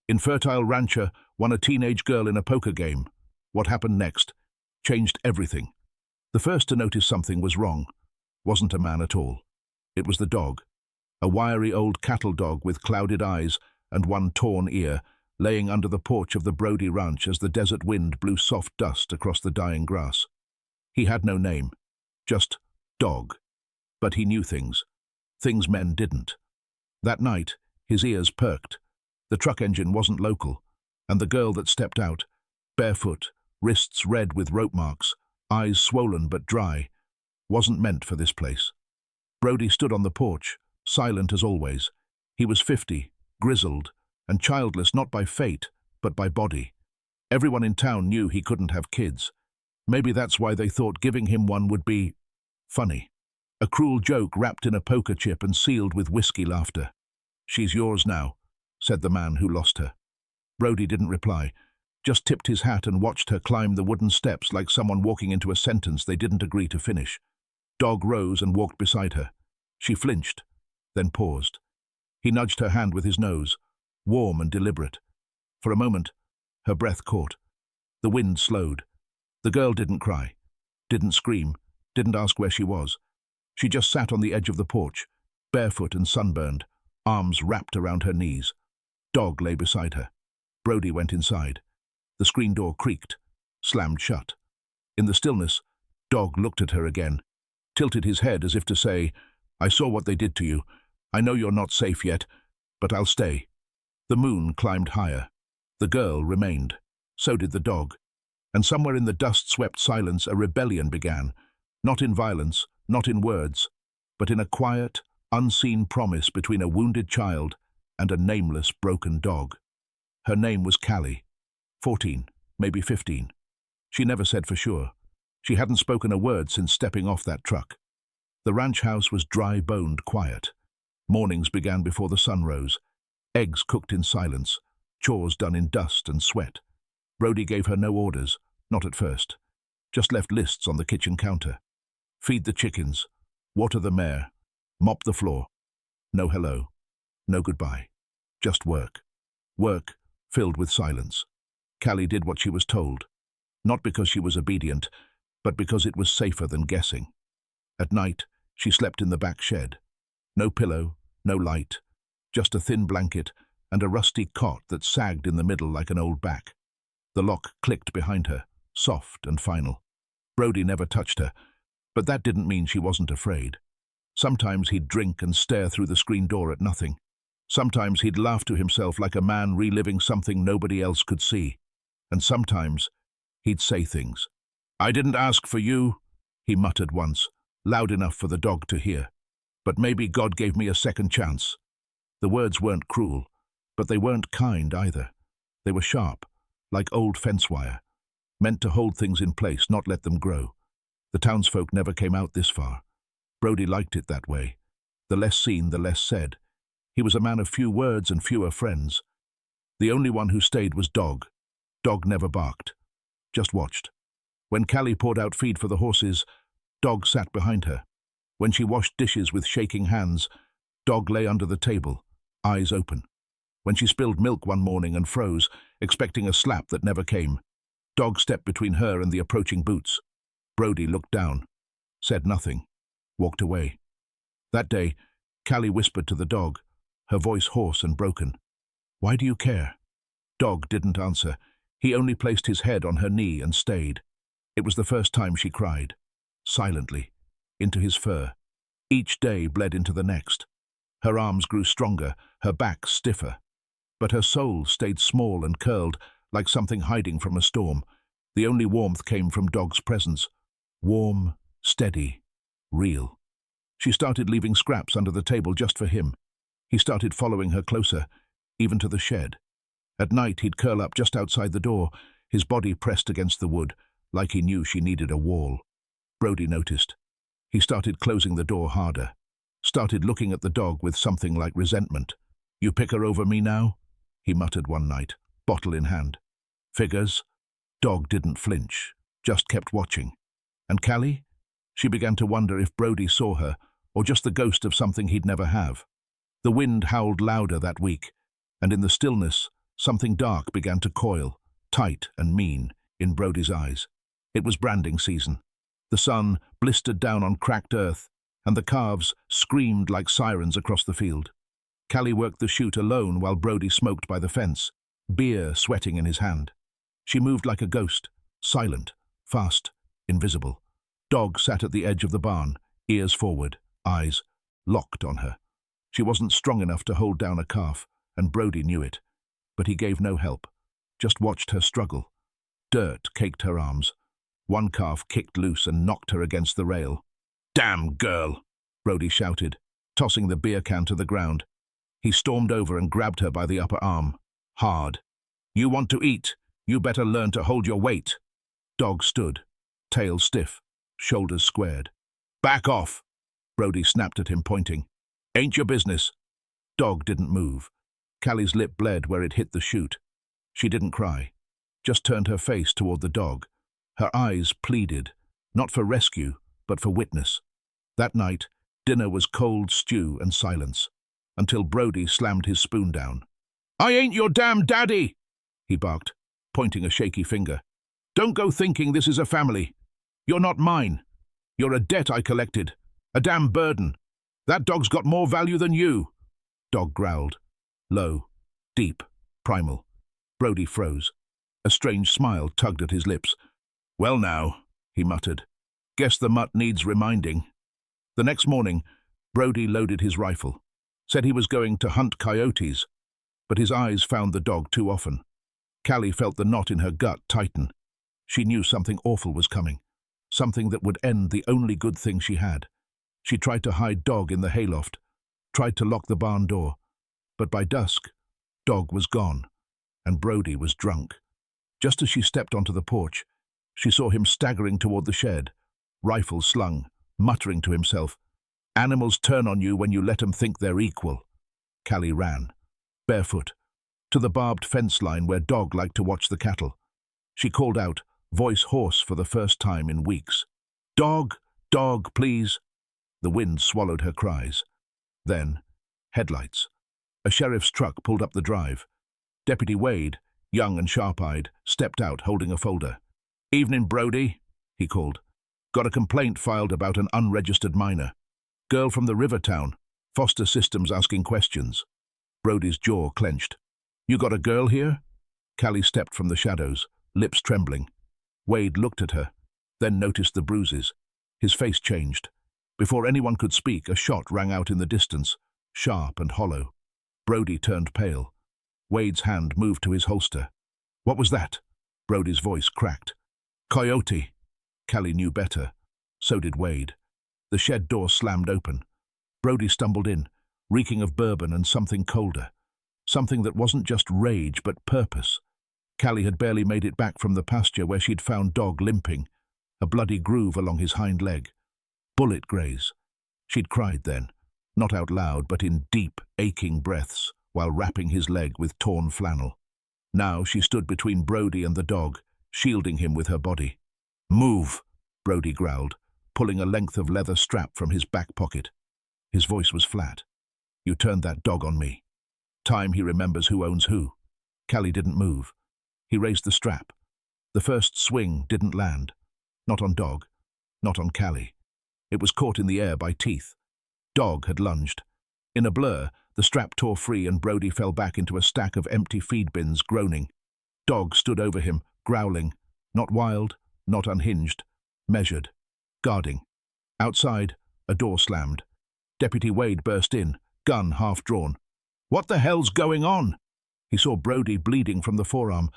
Infertile rancher won a teenage girl in a poker game. What happened next changed everything. The first to notice something was wrong. Wasn't a man at all. It was the dog. A wiry old cattle dog with clouded eyes and one torn ear, laying under the porch of the Brody ranch as the desert wind blew soft dust across the dying grass. He had no name, just Dog. But he knew things men didn't. That night, his ears perked. The truck engine wasn't local, and the girl that stepped out, barefoot, wrists red with rope marks, eyes swollen but dry, wasn't meant for this place. Brody stood on the porch, silent as always. He was 50, grizzled, and childless not by fate, but by body. Everyone in town knew he couldn't have kids. Maybe that's why they thought giving him one would be funny. A cruel joke wrapped in a poker chip and sealed with whiskey laughter. "She's yours now," said the man who lost her. Brody didn't reply, just tipped his hat and watched her climb the wooden steps like someone walking into a sentence they didn't agree to finish. Dog rose and walked beside her. She flinched, then paused. He nudged her hand with his nose, warm and deliberate. For a moment, her breath caught. The wind slowed. The girl didn't cry, didn't scream, didn't ask where she was. She just sat on the edge of the porch, barefoot and sunburned, arms wrapped around her knees. Dog lay beside her. Brody went inside. The screen door creaked, slammed shut. In the stillness, Dog looked at her again, tilted his head as if to say, "I saw what they did to you. I know you're not safe yet, but I'll stay." The moon climbed higher. The girl remained. So did the dog. And somewhere in the dust-swept silence a rebellion began, not in violence, not in words, but in a quiet, unseen promise between a wounded child and a nameless, broken dog. Her name was Callie, 14, maybe 15. She never said for sure. She hadn't spoken a word since stepping off that truck. The ranch house was dry-boned quiet. Mornings began before the sun rose. Eggs cooked in silence, chores done in dust and sweat. Brody gave her no orders, not at first. Just left lists on the kitchen counter. Feed the chickens, water the mare, mop the floor. No hello, no goodbye. Just work. Work filled with silence. Callie did what she was told, not because she was obedient, but because it was safer than guessing. At night, she slept in the back shed. No pillow, no light, just a thin blanket and a rusty cot that sagged in the middle like an old back. The lock clicked behind her, soft and final. Brody never touched her, but that didn't mean she wasn't afraid. Sometimes he'd drink and stare through the screen door at nothing. Sometimes he'd laugh to himself like a man reliving something nobody else could see. And sometimes he'd say things. "I didn't ask for you," he muttered once, loud enough for the dog to hear. "But maybe God gave me a second chance." The words weren't cruel, but they weren't kind either. They were sharp, like old fence wire, meant to hold things in place, not let them grow. The townsfolk never came out this far. Brody liked it that way. The less seen, the less said. He was a man of few words and fewer friends. The only one who stayed was Dog. Dog never barked, just watched. When Callie poured out feed for the horses, Dog sat behind her. When she washed dishes with shaking hands, Dog lay under the table, eyes open. When she spilled milk one morning and froze, expecting a slap that never came, Dog stepped between her and the approaching boots. Brody looked down, said nothing, walked away. That day, Callie whispered to the dog, her voice hoarse and broken. "Why do you care?" Dog didn't answer. He only placed his head on her knee and stayed. It was the first time she cried, silently, into his fur. Each day bled into the next. Her arms grew stronger, her back stiffer. But her soul stayed small and curled, like something hiding from a storm. The only warmth came from Dog's presence. Warm, steady, real. She started leaving scraps under the table just for him. He started following her closer, even to the shed. At night he'd curl up just outside the door, his body pressed against the wood, like he knew she needed a wall. Brody noticed. He started closing the door harder, started looking at the dog with something like resentment. "You pick her over me now?" he muttered one night, bottle in hand. "Figures." Dog didn't flinch, just kept watching. And Callie? She began to wonder if Brody saw her, or just the ghost of something he'd never have. The wind howled louder that week, and in the stillness, Something dark began to coil, tight and mean, in Brody's eyes. It was branding season. The sun blistered down on cracked earth, and the calves screamed like sirens across the field. Callie worked the chute alone while Brody smoked by the fence, beer sweating in his hand. She moved like a ghost, silent, fast, invisible. Dog sat at the edge of the barn, ears forward, eyes locked on her. She wasn't strong enough to hold down a calf, and Brody knew it. But he gave no help, just watched her struggle. Dirt caked her arms. One calf kicked loose and knocked her against the rail. "Damn girl!" Brody shouted, tossing the beer can to the ground. He stormed over and grabbed her by the upper arm. Hard. "You want to eat? You better learn to hold your weight." Dog stood, tail stiff, shoulders squared. "Back off!" Brody snapped at him, pointing. "Ain't your business." Dog didn't move. Callie's lip bled where it hit the chute. She didn't cry, just turned her face toward the dog. Her eyes pleaded, not for rescue, but for witness. That night, dinner was cold stew and silence, until Brody slammed his spoon down. "I ain't your damn daddy!" he barked, pointing a shaky finger. "Don't go thinking this is a family. You're not mine. You're a debt I collected, a damn burden. That dog's got more value than you." Dog growled, low, deep, primal. Brody froze. A strange smile tugged at his lips. "Well now," he muttered, "guess the mutt needs reminding." The next morning, Brody loaded his rifle, said he was going to hunt coyotes, but his eyes found the dog too often. Callie felt the knot in her gut tighten. She knew something awful was coming, something that would end the only good thing she had. She tried to hide Dog in the hayloft, tried to lock the barn door, but by dusk, Dog was gone, and Brody was drunk. Just as she stepped onto the porch, she saw him staggering toward the shed, rifle slung, muttering to himself, "Animals turn on you when you let 'em think they're equal." Callie ran, barefoot, to the barbed fence line where Dog liked to watch the cattle. She called out, voice hoarse for the first time in weeks. "Dog, Dog, please." The wind swallowed her cries. Then, headlights. A sheriff's truck pulled up the drive. Deputy Wade, young and sharp-eyed, stepped out holding a folder. "Evening, Brody," he called. "Got a complaint filed about an unregistered minor. Girl from the river town. Foster Systems asking questions." Brody's jaw clenched. "You got a girl here?" Callie stepped from the shadows, lips trembling. Wade looked at her, then noticed the bruises. His face changed. Before anyone could speak, a shot rang out in the distance, sharp and hollow. Brody turned pale. Wade's hand moved to his holster. "What was that?" Brody's voice cracked. "Coyote." Callie knew better. So did Wade. The shed door slammed open. Brody stumbled in, reeking of bourbon and something colder. Something that wasn't just rage, but purpose. Callie had barely made it back from the pasture where she'd found Dog limping, a bloody groove along his hind leg. Bullet graze. She'd cried then, not out loud, but in deep, aching breaths, while wrapping his leg with torn flannel. Now she stood between Brody and the dog, shielding him with her body. "Move," Brody growled, pulling a length of leather strap from his back pocket. His voice was flat. "You turned that dog on me. Time he remembers who owns who." Callie didn't move. He raised the strap. The first swing didn't land. Not on Dog. Not on Callie. It was caught in the air by teeth. Dog had lunged. In a blur, the strap tore free and Brody fell back into a stack of empty feed bins, groaning. Dog stood over him, growling. Not wild, not unhinged. Measured. Guarding. Outside, a door slammed. Deputy Wade burst in, gun half drawn. "What the hell's going on?" He saw Brody bleeding from the forearm,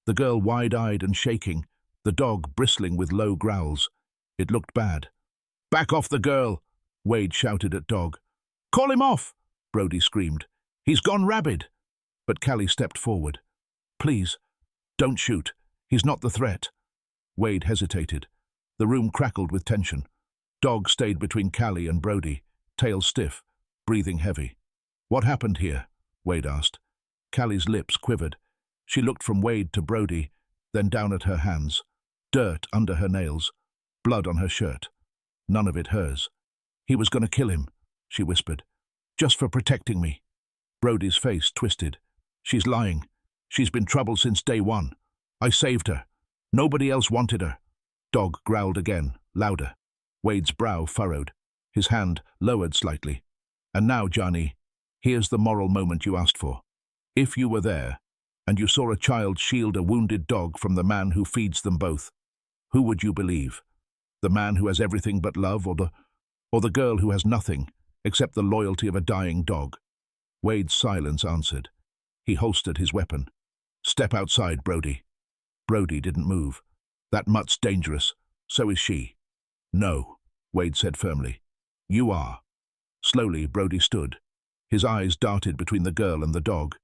the girl wide-eyed and shaking, the dog bristling with low growls. It looked bad. "Back off the girl," Wade shouted at Dog. "Call him off," Brody screamed. "He's gone rabid." But Callie stepped forward. "Please, don't shoot. He's not the threat." Wade hesitated. The room crackled with tension. Dog stayed between Callie and Brody, tail stiff, breathing heavy. "What happened here?" Wade asked. Callie's lips quivered. She looked from Wade to Brody, then down at her hands. Dirt under her nails, blood on her shirt. None of it hers. "He was going to kill him," she whispered. "Just for protecting me." Brody's face twisted. "She's lying. She's been trouble since day one. I saved her. Nobody else wanted her. Dog growled again, louder. Wade's brow furrowed, his hand lowered slightly. And now, Johnny, here's the moral moment you asked for. If you were there, and you saw a child shield a wounded dog from the man who feeds them both, who would you believe? The man who has everything but love, or the girl who has nothing except the loyalty of a dying dog? Wade's silence answered. He holstered his weapon. Step outside, Brody. Brody didn't move. That mutt's dangerous. So is she. No, Wade said firmly. You are. Slowly, Brody stood. His eyes darted between the girl and the dog.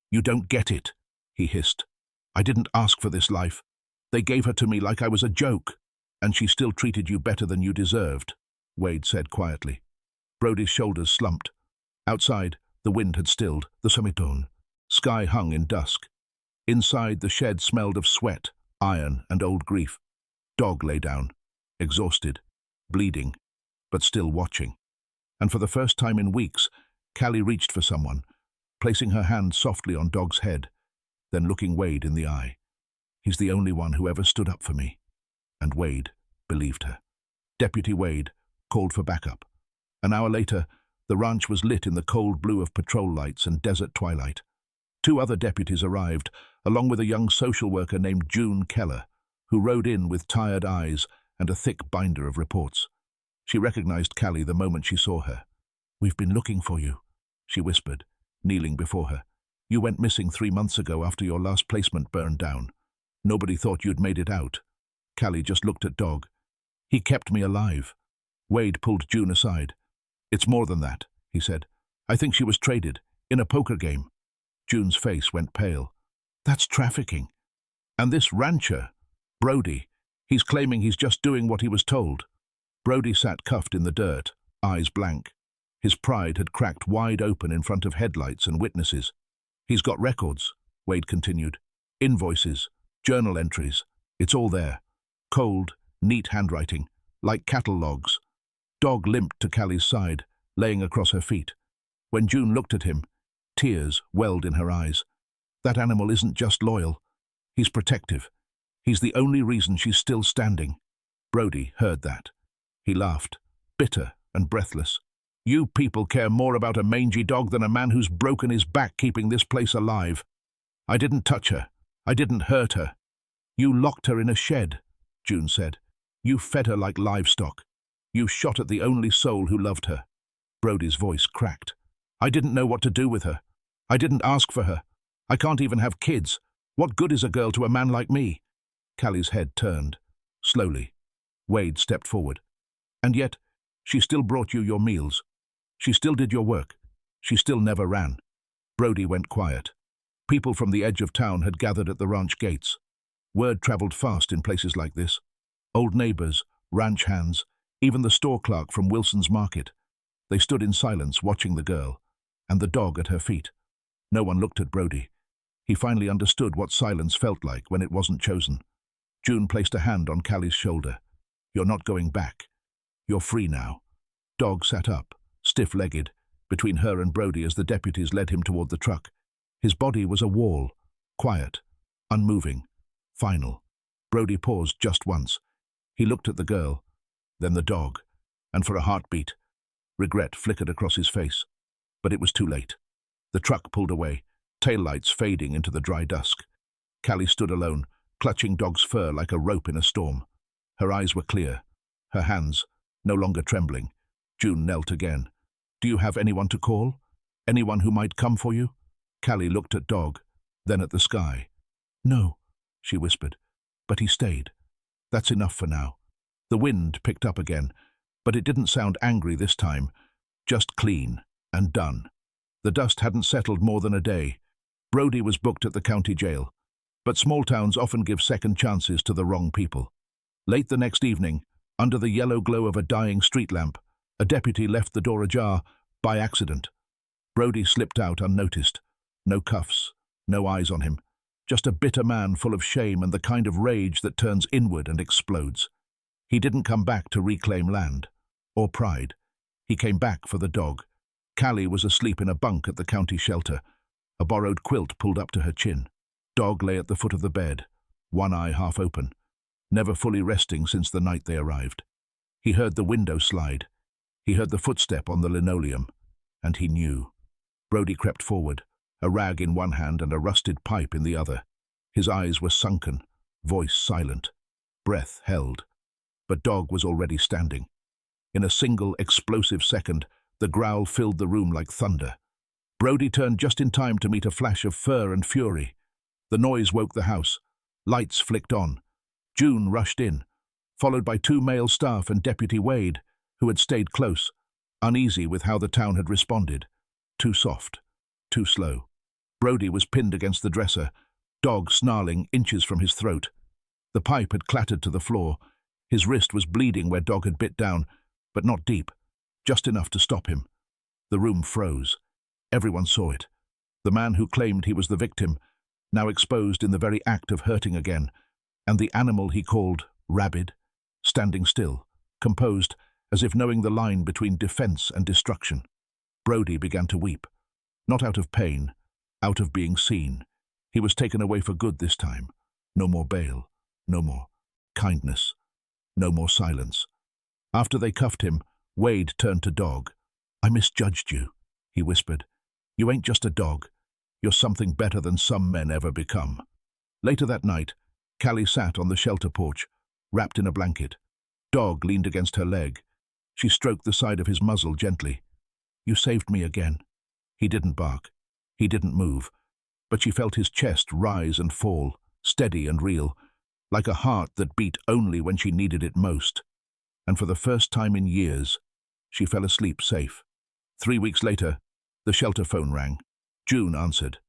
You don't get it, he hissed. I didn't ask for this life. They gave her to me like I was a joke. And she still treated you better than you deserved, Wade said quietly. Brody's shoulders slumped. Outside, the wind had stilled, the semitone. Sky hung in dusk. Inside, the shed smelled of sweat, iron, and old grief. Dog lay down, exhausted, bleeding, but still watching. And for the first time in weeks, Callie reached for someone, placing her hand softly on Dog's head, then looking Wade in the eye. He's the only one who ever stood up for me. And Wade believed her. Deputy Wade called for backup. An hour later, the ranch was lit in the cold blue of patrol lights and desert twilight. 2 other deputies arrived, along with a young social worker named June Keller, who rode in with tired eyes and a thick binder of reports. She recognized Callie the moment she saw her. We've been looking for you, she whispered, kneeling before her. You went missing 3 months ago after your last placement burned down. Nobody thought you'd made it out. Callie just looked at Dog. He kept me alive. Wade pulled June aside. It's more than that, he said. I think she was traded, in a poker game. June's face went pale. That's trafficking. And this rancher, Brody, he's claiming he's just doing what he was told. Brody sat cuffed in the dirt, eyes blank. His pride had cracked wide open in front of headlights and witnesses. He's got records, Wade continued. Invoices, journal entries. It's all there. Cold, neat handwriting, like cattle logs. Dog limped to Callie's side, laying across her feet. When June looked at him, tears welled in her eyes. That animal isn't just loyal. He's protective. He's the only reason she's still standing. Brody heard that. He laughed, bitter and breathless. You people care more about a mangy dog than a man who's broken his back keeping this place alive. I didn't touch her. I didn't hurt her. You locked her in a shed, June said. You fed her like livestock. You shot at the only soul who loved her. Brody's voice cracked. I didn't know what to do with her. I didn't ask for her. I can't even have kids. What good is a girl to a man like me? Callie's head turned. Slowly. Wade stepped forward. And yet, she still brought you your meals. She still did your work. She still never ran. Brody went quiet. People from the edge of town had gathered at the ranch gates. Word traveled fast in places like this. Old neighbors, ranch hands, even the store clerk from Wilson's market. They stood in silence watching the girl, and the dog at her feet. No one looked at Brody. He finally understood what silence felt like when it wasn't chosen. June placed a hand on Callie's shoulder. You're not going back. You're free now. Dog sat up, stiff-legged, between her and Brody as the deputies led him toward the truck. His body was a wall, quiet, unmoving, final. Brody paused just once. He looked at the girl, then the dog, and for a heartbeat, regret flickered across his face. But it was too late. The truck pulled away, taillights fading into the dry dusk. Callie stood alone, clutching Dog's fur like a rope in a storm. Her eyes were clear, her hands no longer trembling. June knelt again. Do you have anyone to call? Anyone who might come for you? Callie looked at Dog, then at the sky. No, she whispered, but he stayed. That's enough for now. The wind picked up again, but it didn't sound angry this time, just clean and done. The dust hadn't settled more than a day. Brody was booked at the county jail, but small towns often give second chances to the wrong people. Late the next evening, under the yellow glow of a dying street lamp, a deputy left the door ajar by accident. Brody slipped out unnoticed. No cuffs, no eyes on him, just a bitter man full of shame and the kind of rage that turns inward and explodes. He didn't come back to reclaim land, or pride. He came back for the dog. Callie was asleep in a bunk at the county shelter, a borrowed quilt pulled up to her chin. Dog lay at the foot of the bed, one eye half open, never fully resting since the night they arrived. He heard the window slide. He heard the footstep on the linoleum, and he knew. Brody crept forward, a rag in one hand and a rusted pipe in the other. His eyes were sunken, voice silent, breath held. But Dog was already standing. In a single explosive second, the growl filled the room like thunder. Brody turned just in time to meet a flash of fur and fury. The noise woke the house. Lights flicked on. June rushed in, followed by 2 male staff and Deputy Wade, who had stayed close, uneasy with how the town had responded. Too soft, too slow. Brody was pinned against the dresser, Dog snarling inches from his throat. The pipe had clattered to the floor. His wrist was bleeding where Dog had bit down, but not deep, just enough to stop him. The room froze. Everyone saw it. The man who claimed he was the victim, now exposed in the very act of hurting again, and the animal he called rabid, standing still, composed, as if knowing the line between defense and destruction. Brody began to weep, not out of pain, out of being seen. He was taken away for good this time. No more bail, no more kindness, no more silence. After they cuffed him, Wade turned to Dog. "I misjudged you," he whispered. "You ain't just a dog. You're something better than some men ever become." Later that night, Callie sat on the shelter porch, wrapped in a blanket. Dog leaned against her leg. She stroked the side of his muzzle gently. "You saved me again." He didn't bark. He didn't move. But she felt his chest rise and fall, steady and real, like a heart that beat only when she needed it most. And for the first time in years, she fell asleep safe. 3 weeks later, the shelter phone rang. June answered.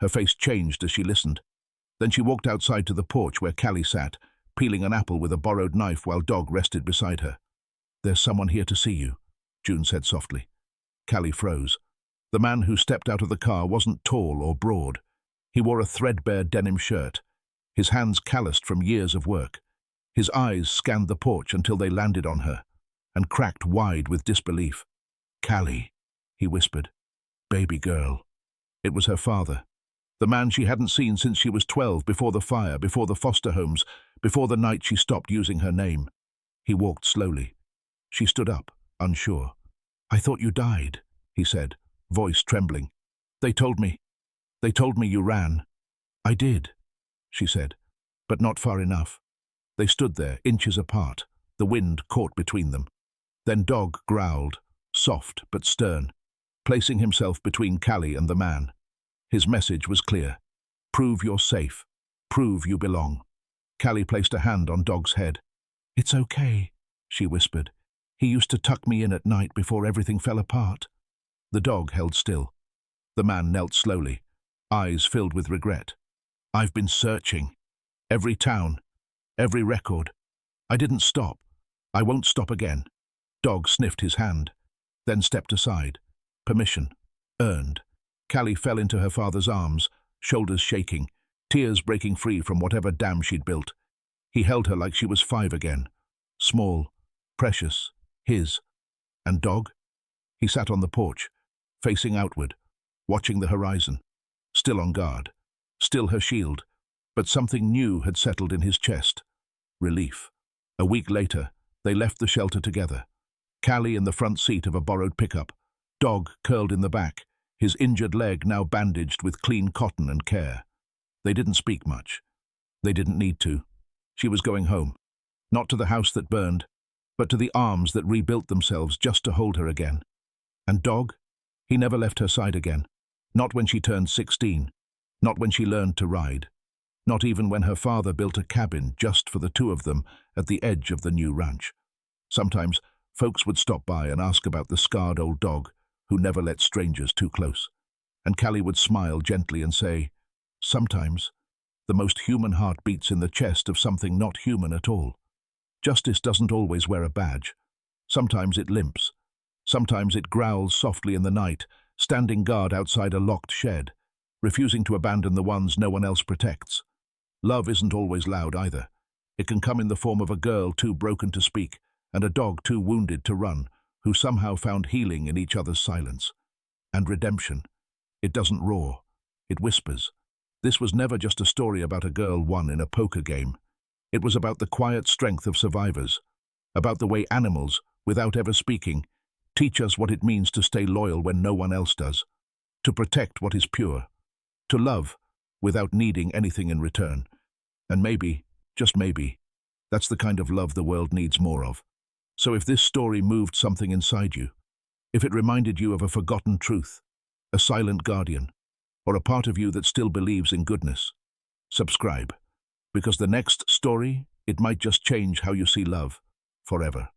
Her face changed as she listened. Then she walked outside to the porch where Callie sat, peeling an apple with a borrowed knife while Dog rested beside her. "There's someone here to see you," June said softly. Callie froze. The man who stepped out of the car wasn't tall or broad. He wore a threadbare denim shirt, his hands calloused from years of work. His eyes scanned the porch until they landed on her, and cracked wide with disbelief. "Callie," he whispered. "Baby girl." It was her father, the man she hadn't seen since she was 12, before the fire, before the foster homes, before the night she stopped using her name. He walked slowly. She stood up, unsure. "I thought you died," he said, voice trembling. They told me you ran." "I did," she said, "but not far enough." They stood there, inches apart, the wind caught between them. Then Dog growled, soft but stern, placing himself between Callie and the man. His message was clear. "Prove you're safe. Prove you belong." Callie placed a hand on Dog's head. "It's okay," she whispered. "He used to tuck me in at night before everything fell apart." The dog held still. The man knelt slowly, eyes filled with regret. "I've been searching. Every town, every record. I didn't stop. I won't stop again." Dog sniffed his hand, then stepped aside. Permission. Earned. Callie fell into her father's arms, shoulders shaking, tears breaking free from whatever dam she'd built. He held her like she was 5 again. Small, precious, his. And Dog? He sat on the porch, facing outward, watching the horizon. Still on guard. Still her shield. But something new had settled in his chest. Relief. A week later, they left the shelter together. Callie in the front seat of a borrowed pickup. Dog curled in the back, his injured leg now bandaged with clean cotton and care. They didn't speak much. They didn't need to. She was going home. Not to the house that burned, but to the arms that rebuilt themselves just to hold her again. And Dog? He never left her side again. Not when she turned 16. Not when she learned to ride. Not even when her father built a cabin just for the 2 of them at the edge of the new ranch. Sometimes, folks would stop by and ask about the scarred old dog who never let strangers too close. And Callie would smile gently and say, "Sometimes, the most human heart beats in the chest of something not human at all. Justice doesn't always wear a badge. Sometimes it limps. Sometimes it growls softly in the night, standing guard outside a locked shed, refusing to abandon the ones no one else protects. Love isn't always loud either. It can come in the form of a girl too broken to speak and a dog too wounded to run, who somehow found healing in each other's silence. And redemption. It doesn't roar. It whispers. This was never just a story about a girl won in a poker game. It was about the quiet strength of survivors, about the way animals, without ever speaking, teach us what it means to stay loyal when no one else does, to protect what is pure, to love without needing anything in return. And maybe, just maybe, that's the kind of love the world needs more of. So if this story moved something inside you, if it reminded you of a forgotten truth, a silent guardian, or a part of you that still believes in goodness, subscribe, because the next story, it might just change how you see love forever.